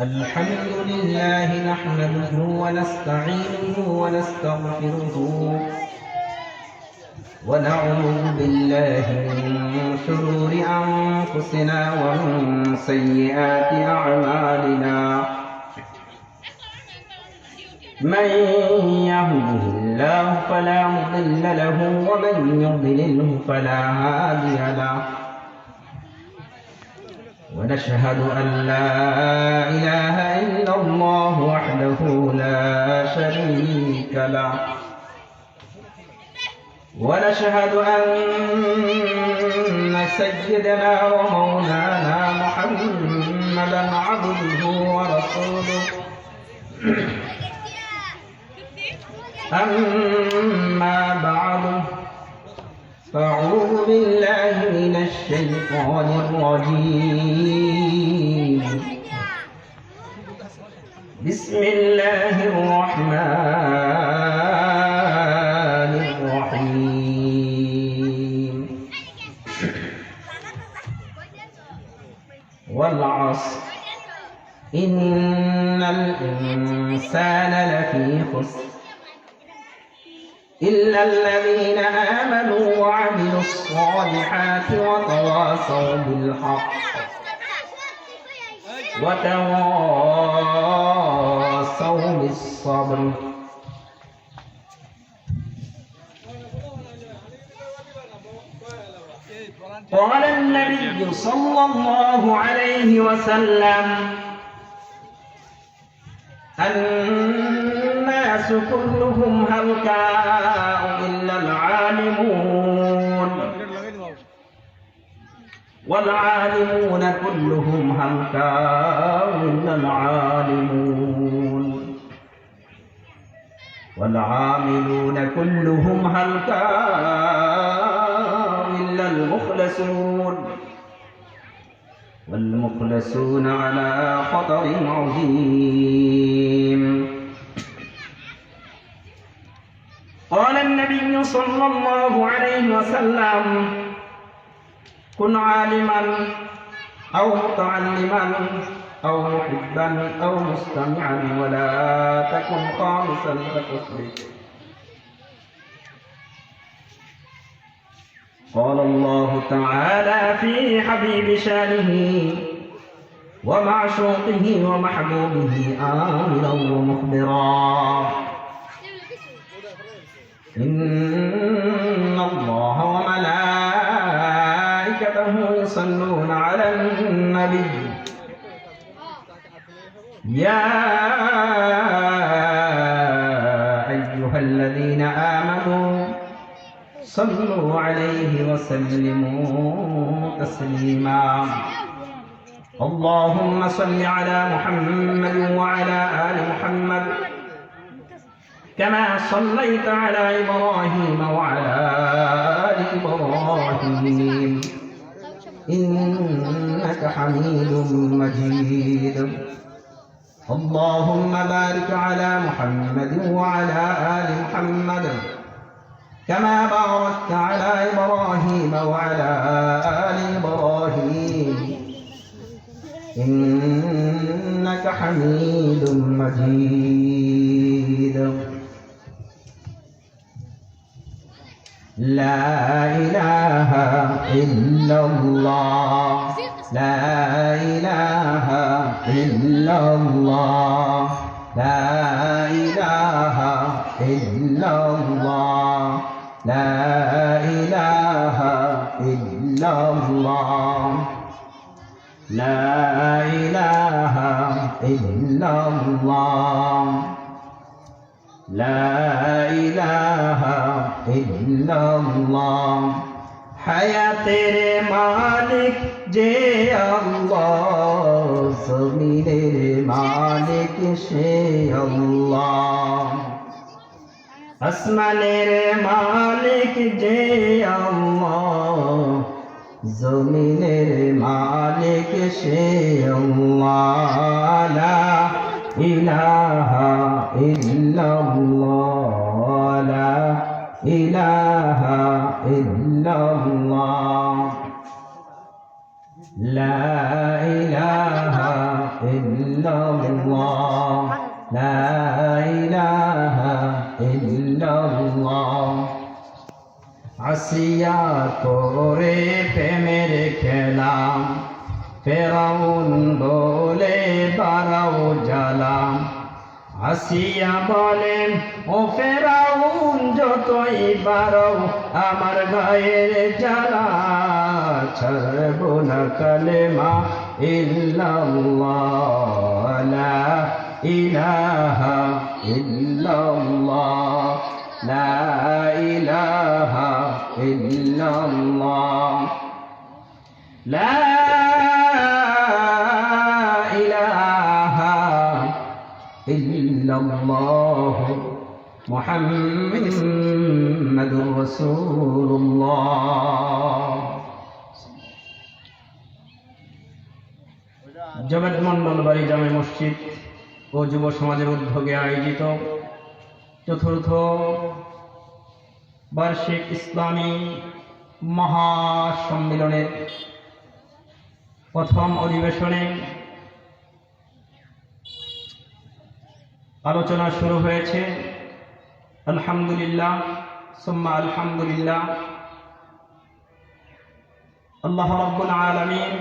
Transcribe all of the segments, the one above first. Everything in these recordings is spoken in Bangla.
الحمد لله نحمده ونستعينه ونستغفره ونعوذ بالله من شرور أنفسنا ومن سيئات أعمالنا من يهده الله فلا مضل له ومن يضلله فلا هادي له ونشهد أن لا إله إلا الله وحده لا شريك له ونشهد أن سيدنا ومولانا محمدا عبده ورسوله أما بعد فأعوذ بالله من الشيطان الرجيم بسم الله الرحمن الرحيم والعصر إن الإنسان لفي خسر إلا الذين آمنوا وعملوا الصالحات وتواصوا بالحق وتواصوا بالصبر قال النبي صلى الله عليه وسلم الناس كلهم هلكاء إلا العالمون والعالمون كلهم هلكاء إلا العالمون والعاملون كلهم هلكاء إلا المخلصون والمخلصون على خطر عظيم قال النبي صلى الله عليه وسلم كن عالما أو متعلما أو محبا أو مستمعا ولا تكن خامسا فتشرك قال الله تعالى في حبيب شانه ومعشوقه ومحبوبه آمنا ومخبرا إن الله وملائكته يصلون على النبي يا أيها الذين آمنوا صلوا عليه وسلموا تسليما اللهم صل على محمد وعلى آل محمد كما صليت على إبراهيم وعلى آل إبراهيم إنك حميد مجيد اللهم بارك على محمد وعلى آل محمد كما باركت على إبراهيم وعلى آل إبراهيم إنك حميد مجيد لا إله إلا الله لا إله إلا الله لا إله إلا الله لا إله إلا الله لا إله إلا الله لا إله إلا الله হায়াতের মালিক যে আল্লাহ জমিনের মালিক সে আল্লাহ আসমানের মালিক যে আল্লাহ জমিনের মালিক সে আল্লাহ লা ইলাহা ইল্লাল্লাহ লা ইলাহা ইল্লাল্লাহ লা ইলাহা ইল্লাল্লাহ লা ইলাহা ইল্লাল্লাহ আসিয়া করে প্রেমের খেলাম ফেরাউন বলে বারাও জ্বালাম আসিয়া বলেন ও ফেরাউন যতই বারাও আমার গায়ের জ্বালা ছাড়ব না কালেমা ইল্লাল্লাহ লা ইলাহা ইল্লাল্লাহ লা ইলাহা ইল্লাল্লাহ লা ইলাহা ইল্লাল্লাহ মুহাম্মাদুর রাসূলুল্লাহ। জগৎ মন্ডল বাড়ি জামে মসজিদ ও যুব সমাজের উদ্যোগে আয়োজিত চতুর্থ বার্ষিক ইসলামী মহাসম্মেলনের প্রথম অধিবেশনে আলোচনা শুরু হয়েছে। আলহামদুলিল্লাহ সুম্মা আলহামদুলিল্লাহ। আল্লাহ রাব্বুল আলামিন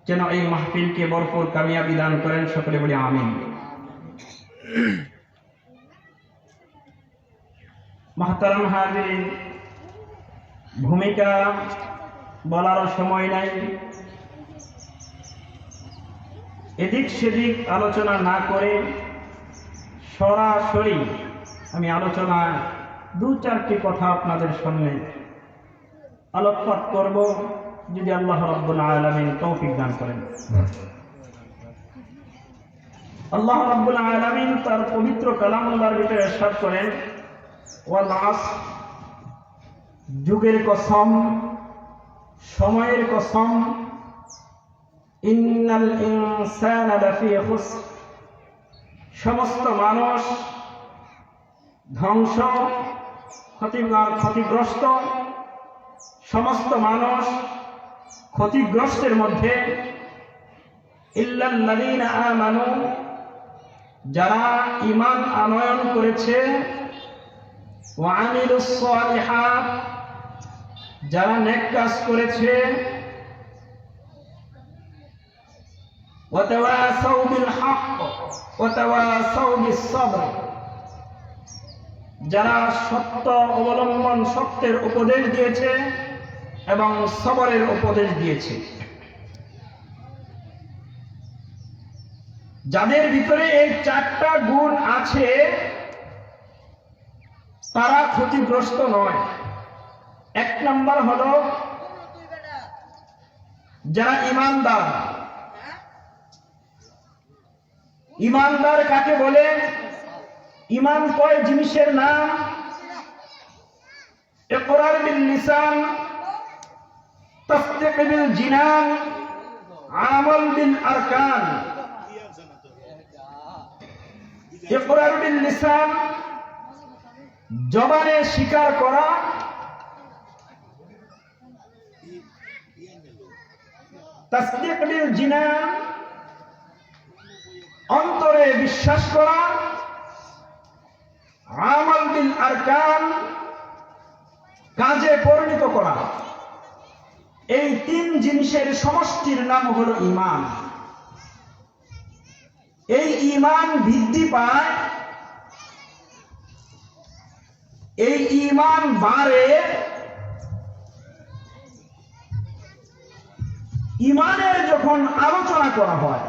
যেন এই মাহফিলকে ভরপুর কামিয়াবি দান করেন, সকলে বলি আমিন। মুহতারাম হাজিরিন, ভূমিকা বলার সময় নাই, এদিক সেদিক আলোচনা না করে সরাসরি আমি আলোচনা দু চারটি কথা আপনাদের সামনে আলোকপাত করব, যদি আল্লাহ রাব্বুল আলামিন তৌফিক দান করেন। আল্লাহ রাব্বুল আলামিন তার পবিত্র কালামুল্লাহর ভিতরে ইরশাদ করেন, ওয়াল আসর, যুগের কসম, সময়ের কসম, ইন্নাল ইনসানা লাফি খুসর, সমস্ত মানুষ ধ্বংস ক্ষতিগ্রস্ত, সমস্ত মানুষ ক্ষতিগ্রস্তের মধ্যে, ইল্লাল্লাযীনা আমানু, যারা ঈমান আনয়ন করেছে, ওয়া আমিলুস সালিহাত, যারা নেক কাজ করেছে, ওয়া তাওয়াসাউ বিল হক ওয়া তাওয়াসাউ বিস সবর, যারা সত্য অবলম্বন, সত্যের উপদেশ দিয়েছে এবং সবরের উপদেশ দিয়েছে। যাদের ভিতরে এই চারটা গুণ আছে তারা ক্ষতিগ্রস্ত নয়। এক নম্বর হলো যারা ঈমানদার। ঈমানদার কাকে বলে? ঈমান কয় জিনিসের নাম? ইকরার বিল লিসান, তাসদীক বিল জিনান, আমল বিল আরকান। ইকরার বিল লিসান, জবানে স্বীকার করা, তাসদীক বিল জিনান, অন্তরে বিশ্বাস করা, আমল বিল আরকান, কাজে পরিণত করা। এই তিন জিনিসের সমষ্টির নাম হলো ঈমান। এই ঈমান বৃদ্ধি পায়, এই ঈমান বাড়ে ঈমানের যখন আলোচনা করা হয়।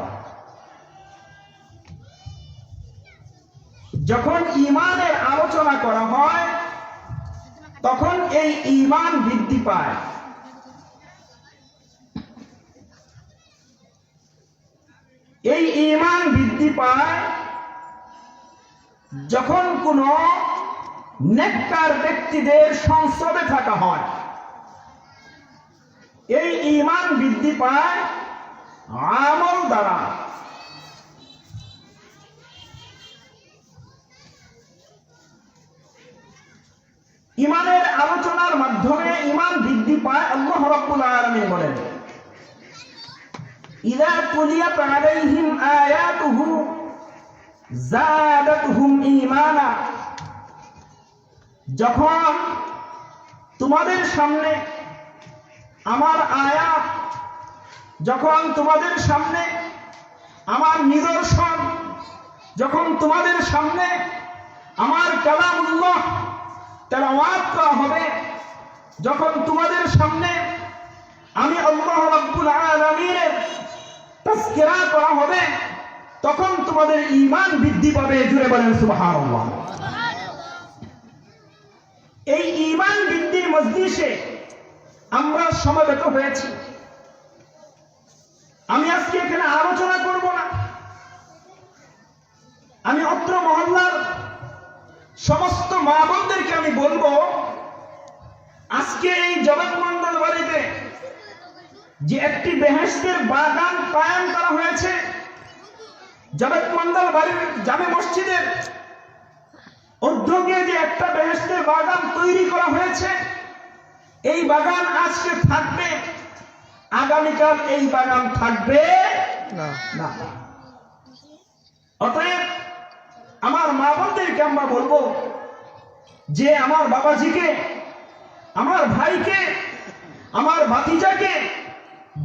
যখন ঈমানের আলোচনা করা হয় তখন এই ঈমান বৃদ্ধি পায়। এই ঈমান বৃদ্ধি পায় যখন কোন নেককার ব্যক্তিদের সংসদে থাকা হয়। এই ঈমান বৃদ্ধি পায় আমল দ্বারা। ঈমানের আলোচনার মাধ্যমে ঈমান বৃদ্ধি পায়। আল্লাহ রাব্বুল আলামিন বলেন, ইযা তুলিয়াত আলাইহিম আয়াতুহু যাদাতুহুম ঈমানা, যখন তোমাদের সামনে আমার আয়াত, যখন তোমাদের সামনে আমার নিদর্শন, যখন তোমাদের সামনে আমার কালামুল্লাহ তেলাওয়াত করা হবে, যখন তোমাদের সামনে আমি আল্লাহ রাব্বুল আলামিনের তাযকিরা করা হবে, তখন তোমাদের ঈমান বৃদ্ধি পাবে। জুড়ে বলেন সুবহানাল্লাহ। এই ঈমান বৃদ্ধির মজলিসে আমরা সমবেত হয়েছি। আমি আজকে এখানে আলোচনা করব না। আমি অত্র মহল্লার সমস্ত মা বোনদেরকে আমি বলবো, আজকে এই জগৎ মন্ডল বাড়িতে যে একটি বেহেশতের বাগান কায়েম করা হয়েছে, জগৎ মন্ডল বাড়ির জামে মসজিদের উদ্যোগে যে একটা বেহেশতের বাগান তৈরি করা হয়েছে, এই বাগান আজকে থাকবে, আগামীকাল এই বাগান থাকবে না। অতএব আমার মা বোনদেরকে আমরা বলবো যে আমার বাবাজিকে, আমার ভাইকে, আমার ভাতিজাকে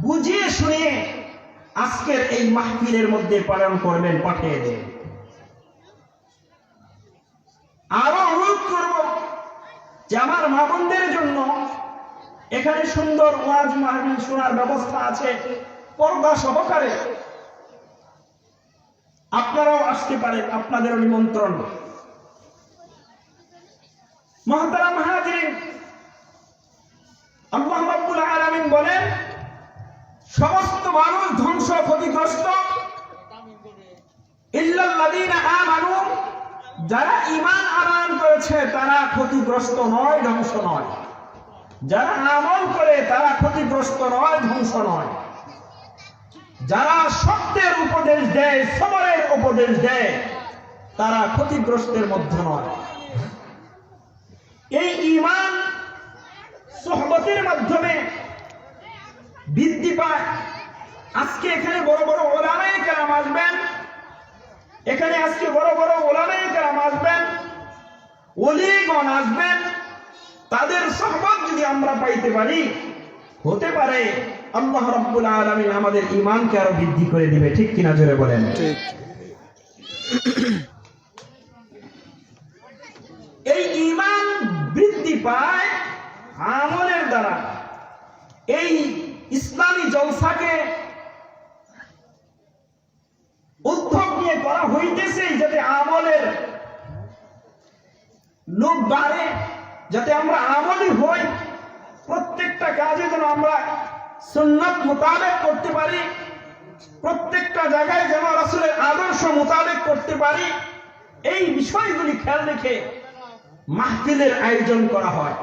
বুঝিয়ে শুনিয়ে আজকের এই মাহফিলের মধ্যে পালন করবেন, পাঠিয়ে দেন। আরো অনুরোধ করব যে আমার মা বোনদের জন্য এখানে সুন্দর ওয়াজ মাহফিল শোনার ব্যবস্থা আছে, পর্দা সহকারে আপনারাও আসতে পারেন, আপনাদেরও নিমন্ত্রণ। মুহতারাম হাজিরিন, আল্লাহ রাব্বুল আলামিন বলেন, সমস্ত মানুষ ধ্বংস ক্ষতিগ্রস্ত, ইল্লাল্লাযীনা আমানু, যারা ঈমান আনয়ন করেছে তারা ক্ষতিগ্রস্ত নয়, ধ্বংস নয়। যারা আমল করে তারা ক্ষতিগ্রস্ত নয়, ধ্বংস নয়। যারা সত্যের উপদেশ দেয়, সবরের উপদেশ দেয়, তারা ক্ষতিগ্রস্তের মধ্যে নয়। এই ঈমান সুহবতের মাধ্যমে বৃদ্ধি পায়। আজকে এখানে বড় বড় উলামায়ে কেরাম আসবেন, এখানে আজকে বড় বড় উলামায়ে কেরাম আসবেন, ওলিগণ আসবেন। তাদের সুহবত যদি আমরা পাইতে পারি, হতে পারে আল্লাহ রাব্বুল আলামিন আমাদের ঈমানকে আরো বৃদ্ধি করে দিবে। ঠিক কিনা? জোরে বলেন। ঠিক। এই ঈমান বৃদ্ধি পায় আমলের দ্বারা। এই ইসলামী জলসাকে উদ্যোগ নিয়ে করা হইতেছে যাতে আমলের লোক বাড়ে, যাতে আমরা আমলি হই, প্রত্যেকটা কাজে যেন আমরা সুন্নাত মোতাবেক করতে পারি, প্রত্যেকটা জায়গায় যেন রাসূলের আদর্শ মোতাবেক করতে পারি। এই বিষয়গুলি খেয়াল রেখে মাহফিলের আয়োজন করা হয়।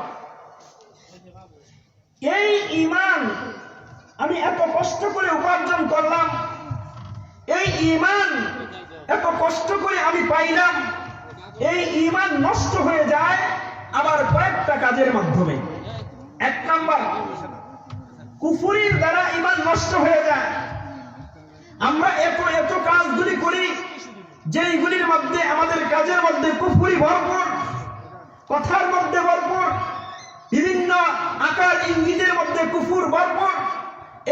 এই ঈমান আমি এত কষ্ট করে উপার্জন করলাম, এই ঈমান এত কষ্ট করে আমি পাইলাম, এই ঈমান নষ্ট হয়ে যায় আবার কয়েকটা কাজের মাধ্যমে। এক নাম্বার, কুফরির দ্বারা ঈমান নষ্ট হয়ে যায়। আমরা এত এত কাজগুলি করি যেইগুলির মধ্যে আমাদের কাজের মধ্যে কুফরি ভরপুর, কথার মধ্যে ভরপুর, বিভিন্ন আকার ইঙ্গিতের মধ্যে কুফর ভরপুর।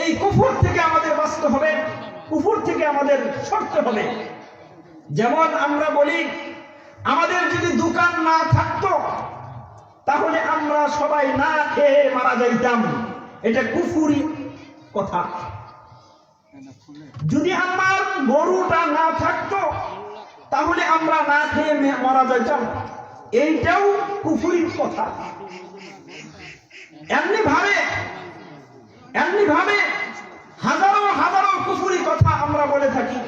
এই কুফর থেকে আমাদের বাঁচতে হবে, কুফর থেকে আমাদের সরতে হবে। যেমন আমরা বলি, আমাদের যদি দোকান না থাকতো তাহলে আমরা সবাই না খেয়ে মারা যাইতাম, এটা কুফরি কথা। যদি আমার গরুটা না থাকতো তাহলে আমরা না খেয়ে মারা যাইতাম, এইটাও কুফরি কথা। এমনি ভাবে হাজারো হাজারো কুফরি কথা আমরা বলে থাকি।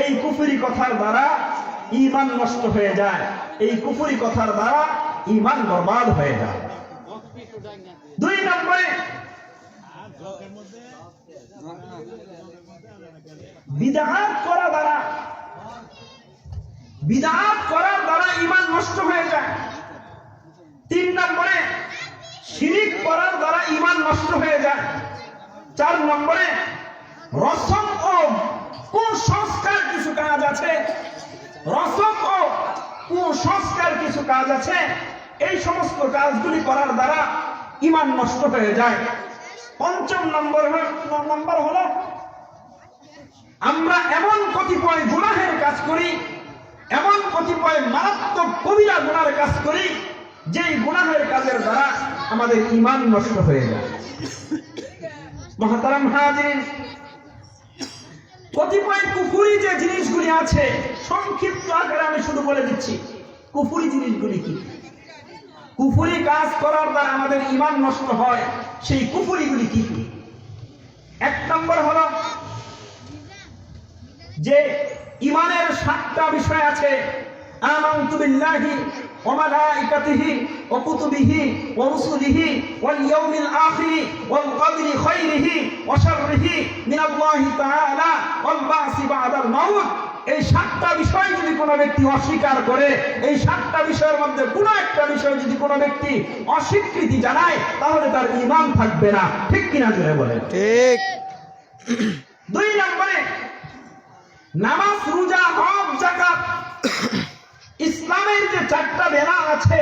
এই কুফরি কথার দ্বারা ঈমান নষ্ট হয়ে যায়, এই কুফরি কথার দ্বারা ঈমান বরবাদ হয়ে যায়। দুই নম্বরে, বিদআত করার দ্বারা ঈমান নষ্ট হয়ে যায়। তিন নম্বরে, শিরিক করার দ্বারা ঈমান নষ্ট হয়ে যায়। চার নম্বরে, রসম ও কুসংস্কার কিছু কাজ আছে, রসম ও কুসংস্কার কিছু কাজ আছে, এই সমস্ত কাজগুলি করার দ্বারা ঈমান নষ্ট হয়ে যায়। পঞ্চম নম্বর হলো আমরা এমন কতিপয় গুনাহের কাজ করি, এমন কতিপয় মারাত্মক কবিরা গুনার কাজ করি, যেই গুনাহের কাজের দ্বারা আমাদের ঈমান নষ্ট হয়ে যায়। মুহতারাম হাজিরিন, কতিপয় কুফরি যে জিনিসগুলি আছে, সংক্ষিপ্ত আকারে আমি শুধু বলে দিচ্ছি কুফরি জিনিসগুলি কি। কুফরি কাজ করার দ্বারা আমাদের ঈমান নষ্ট হয়, সেই কুফরিগুলি কি কি? এক নম্বর হলো যে ঈমানের 7টা বিষয় আছে। আমানতু বিল্লাহি ওয়া মালাইকাতিহি ওয়া কুতুবিহি ওয়া রুসুলিহি ওয়াল ইয়াউমিল আখির ওয়াল কদরি খাইরিহি ওয়া শাররিহি মিনাল্লাহি তাআলা ওয়াল বাসি বাদাল মাউত। এই 7টা বিষয় যদি কোনো ব্যক্তি অস্বীকার করে, এই 7টা বিষয়ের মধ্যে কোনো একটা বিষয় যদি কোনো ব্যক্তি অস্বীকৃতি জানায়, তাহলে তার ঈমান থাকবে না। ঠিক কিনা জোরে বলেন? ঠিক। 2 নম্বরে নামাজ, রোজা, হজ, যাকাত, ইসলামের যে 4টা বেনা আছে,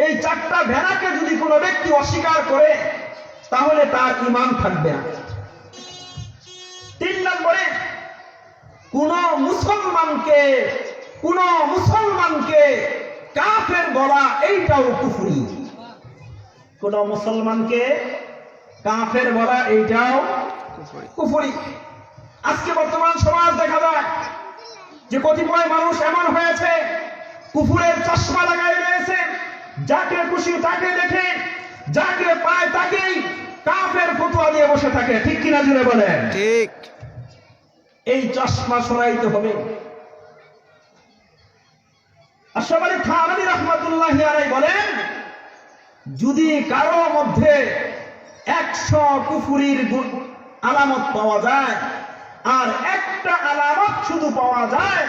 এই 4টা বেনাকে যদি কোনো ব্যক্তি অস্বীকার করে, তাহলে তার ঈমান থাকবে না। 3 নম্বরে কোন মুসলমানকে কাফের বলা, এইটাও কুফরি। কোন মুসলমানকে কাফের বলা, এইটাও কুফরি। আজকে বর্তমান সমাজ দেখা যায় যে কতিপয় মানুষ এমন হয়েছে, কুফুরের চশমা লাগাই রয়েছে, যাকে খুশি তাকে দেখে, যাকে পায় তাকেই কাফের ফতোয়া দিয়ে বসে থাকে। ঠিক কিনা জুড়ে বলেন? ঠিক। এই চশমা সরাইতে হবে। আশরাফ আলী থানভী রাহমাতুল্লাহি আলাইহি বলেন, যদি কারো মধ্যে 100 কুফরির আলামত পাওয়া যায় আর একটা আলামত শুধু পাওয়া যায়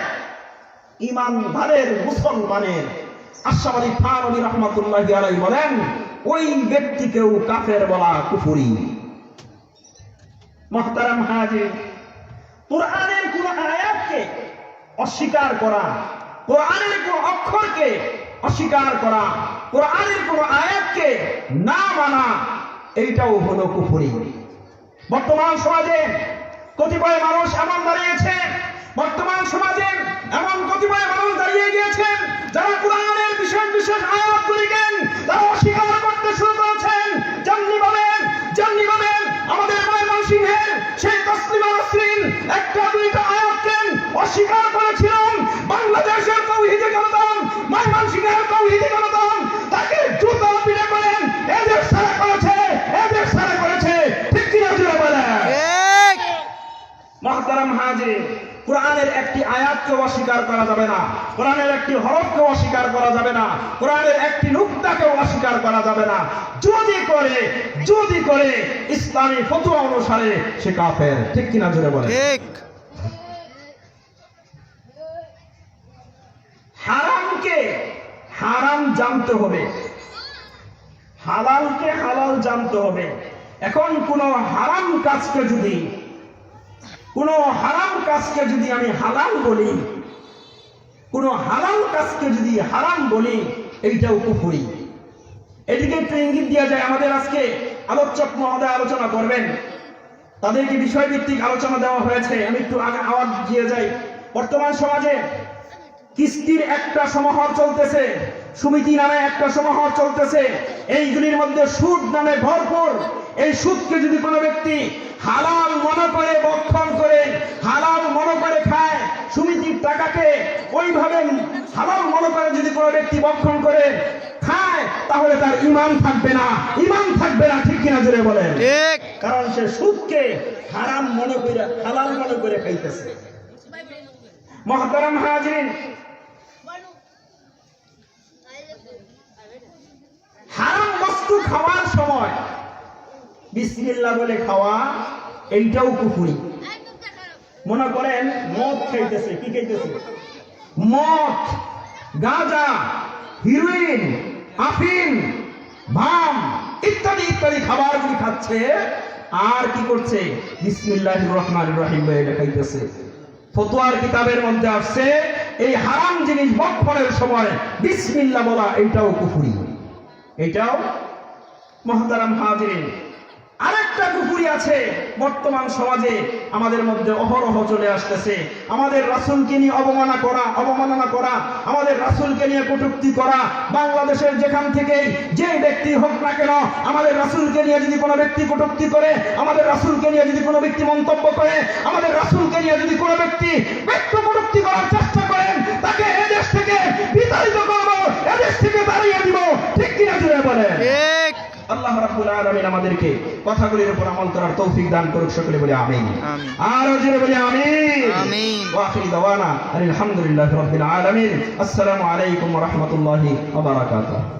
ঈমানদারের মুসলমানের, আশরাফ আলী থানভী রাহমাতুল্লাহি আলাইহি বলেন, ওই ব্যক্তিকেও কাফের বলা কুফরি। মুহতারাম হাজির, কোরআনের কোন আয়াতকে অস্বীকার করা, কোরআনের কোন অক্ষরকে অস্বীকার করা, কোরআনের কোন আয়াতকে না মানা, এইটাও হলো কুফরি। বর্তমান সমাজে কতিপয় মানুষ এমন দাঁড়িয়েছে, বর্তমান সমাজে এমন কতিপয় মানুষ দাঁড়িয়ে গিয়েছেন, যারা কোরআনের বিশেষ বিশেষ আয়াতগুলিকে তারা অস্বীকার করতে শুরু করেছেন। যেমনি বলেন আমাদের ময়মনসিংহের সেই তসলিমা নাসরিন 1-2টা আয়াতকে অস্বীকার করেছিলেন। বাংলাদেশের তাওহীদি জনতা, ময়মনসিংহের তাওহীদি জনতা তাকে জুতা পিটা করেন, এদের সারা করেছে। ঠিক কিনা জুড়ে বলেন? ঠিক। মুহতারাম হাজির, কোরআনের একটি আয়াতকে অস্বীকার করা যাবে না, কোরআনের একটি হরফকে অস্বীকার করা যাবে না, কোরআনের একটি নুকতাকে অস্বীকার করা যাবে না। যদি করে ইসলামী ফতোয়া অনুসারে সে কাফের। ঠিক কিনা জোরে বলেন? ঠিক। হারামকে হারাম জানতে হবে, হালালকে হালাল জানতে হবে। এখন কোন হারাম কাজকে যদি আমি হালাল বলি, কোন হালাল কাজকে যদি হারাম বলি, এইটাও কুফরি। এদিকে একটু ইঙ্গিত দেওয়া যায়, আমাদের আজকে আলোচক মহোদয় আলোচনা করবেন, তাদেরকে বিষয়ভিত্তিক আলোচনা দেওয়া হয়েছে। আমি একটু আগে আওয়াজ দিয়ে যাই। বর্তমান সমাজে কিস্তির একটা সমাহার চলতেছে, সমিতি নামে একটা সমাহার চলতেছে, এইগুলির মধ্যে সুদ নামে ভরপুর। এই সুদকে যদি কোনো ব্যক্তি হালাল মনে করে ভক্ষণ করে, হালাল মনে করে খায়, সমিতির টাকাকে ওইভাবে হালাল মনে করে যদি কোনো ব্যক্তি ভক্ষণ করে খায়, তাহলে তার ঈমান থাকবে না। ঠিক কিনা জোরে বলেন? ঠিক। কারণ সে সুদকে হারাম মনে করে হালাল মনে করে খাইতেছে। মুহতারাম হাজিরিন, হারাম বস্তু খাওয়ার সময় বিসমিল্লাহ বলে খাওয়া, এইটাও কুফরি। মনে করেন মদ খাইতেছে, কি খাইতেছে? মদ, গাঁজা, হিরোইন, আফিম, ভাম ইত্যাদি খাবারগুলি খাচ্ছে, আর কি করছে? বিসমিল্লাহির রহমানির রহিম বলে লেখাইতেছে। ফতোয়ার কিতাবের মধ্যে আসছে এই হারাম জিনিস ভক্ষণের সময় বিসমিল্লাহ বলা এটাও কুফরি, এটাও। মুহতারাম হাজিরিন, আরেকটা কুফরি আছে বর্তমান সমাজে আমাদের মধ্যে অহরহ চলে আসতেছে। আমাদের রাসূলকে নিয়ে অবমাননা করা, আমাদের রাসূলকে নিয়ে কটূক্তি করা। বাংলাদেশের যেখান থেকে যে ব্যক্তি হোক না কেন, আমাদের রাসূলকে নিয়ে যদি কোনো ব্যক্তি কটূক্তি করে, আমাদের রাসূলকে নিয়ে যদি কোনো ব্যক্তি মন্তব্য করে, আমাদের রাসূলকে নিয়ে যদি কোনো ব্যক্তি কটূক্তি করার চেষ্টা করেন, তাকে এদেশ থেকে বিতাড়িত করব, এদেশ থেকে তাড়িয়ে দিব। ঠিক কিনা জুড়ে বলেন? ঠিক। আল্লাহ রাব্বুল আলামিন আমাদেরকে কথাগুলির উপর আমল করার তৌফিক দান করুক। সকলে বলি আমিন। আর জোরে বলি আমিন। আমিন। ওয়া আখিরু দাওয়ানা আলহামদুলিল্লাহি রাব্বিল আলামিন। আসসালামু আলাইকুম ওয়া রাহমাতুল্লাহি ওয়া বারাকাতুহু।